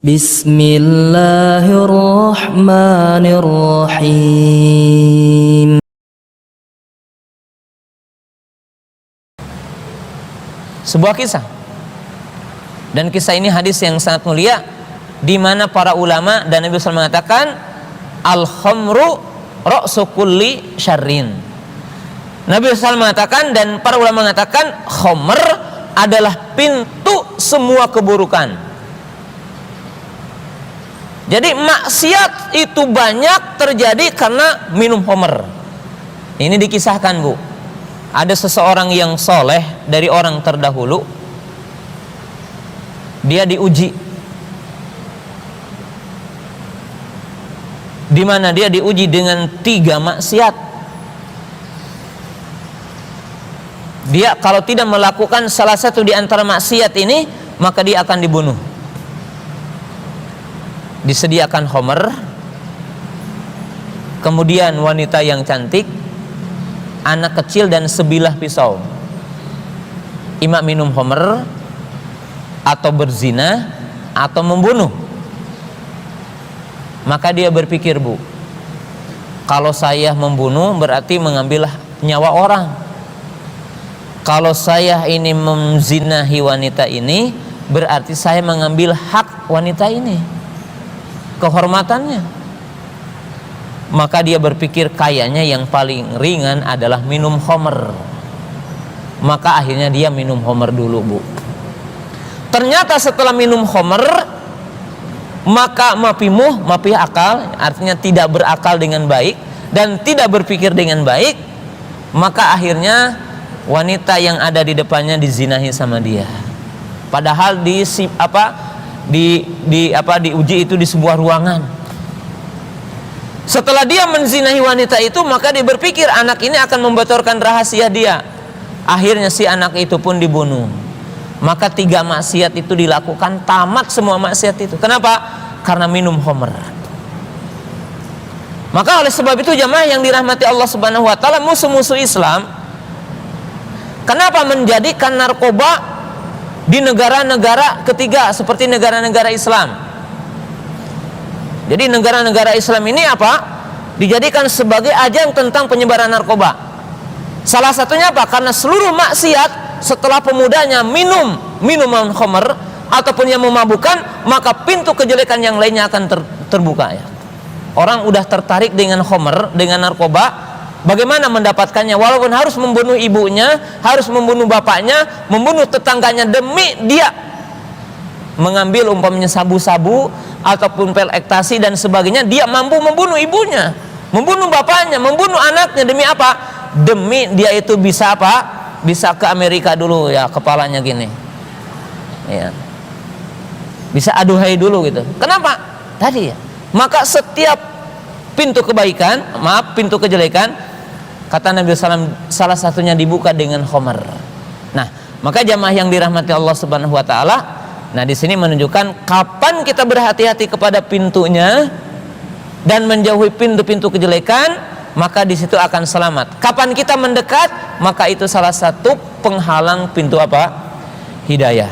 Bismillahirrahmanirrahim. Sebuah kisah, dan kisah ini hadis yang sangat mulia, di mana para ulama dan Nabi SAW mengatakan al-khamru ra'su kulli syarrin. Nabi SAW mengatakan dan para ulama mengatakan khamr adalah pintu semua keburukan. Jadi maksiat itu banyak terjadi karena minum khamr. Ini dikisahkan, Bu. Ada seseorang yang soleh dari orang terdahulu, dia diuji, di mana dia diuji dengan 3 maksiat. Dia kalau tidak melakukan salah satu di antara maksiat ini, maka dia akan dibunuh. Disediakan khamr, kemudian wanita yang cantik, anak kecil dan sebilah pisau. Ima minum khamr, atau berzina, atau membunuh. Maka dia berpikir, Bu, kalau saya membunuh berarti mengambil nyawa orang. Kalau saya ini menzinahi wanita ini, berarti saya mengambil hak wanita ini, kehormatannya. Maka dia berpikir kayaknya yang paling ringan adalah minum khamr. Maka akhirnya dia minum khamr dulu, Bu. Ternyata setelah minum khamr, maka mapi akal, artinya tidak berakal dengan baik dan tidak berpikir dengan baik. Maka akhirnya wanita yang ada di depannya dizinahi sama dia. Padahal diuji itu di sebuah ruangan. Setelah dia menzinahi wanita itu, maka dia berpikir anak ini akan membocorkan rahasia dia. Akhirnya si anak itu pun dibunuh. Maka 3 maksiat itu dilakukan, tamat semua maksiat itu. Kenapa? Karena minum khamr. Maka oleh sebab itu jamaah yang dirahmati Allah Subhanahu wa taala, musuh-musuh Islam kenapa menjadikan narkoba di negara-negara ketiga seperti negara-negara Islam? Jadi negara-negara Islam ini apa? Dijadikan sebagai ajang tentang penyebaran narkoba. Salah satunya apa? Karena seluruh maksiat setelah pemudanya minuman khamr ataupun yang memabukkan, maka pintu kejelekan yang lainnya akan terbuka, ya. Orang udah tertarik dengan khamr, dengan narkoba, bagaimana mendapatkannya? Walaupun harus membunuh ibunya, harus membunuh bapaknya, membunuh tetangganya demi dia mengambil umpamanya sabu-sabu ataupun pil ekstasi dan sebagainya, dia mampu membunuh ibunya, membunuh bapaknya, membunuh anaknya. Demi apa? Demi dia itu bisa apa? Bisa ke Amerika dulu, ya, kepalanya gini, ya, bisa aduhai dulu gitu. Kenapa? Tadi, ya. Maka setiap pintu kebaikan, pintu kejelekan, kata Nabi SAW, salah satunya dibuka dengan khamr. Nah, maka jamaah yang dirahmati Allah Subhanahu wa taala, nah di sini menunjukkan kapan kita berhati-hati kepada pintunya dan menjauhi pintu-pintu kejelekan, maka di situ akan selamat. Kapan kita mendekat, maka itu salah satu penghalang pintu apa? Hidayah.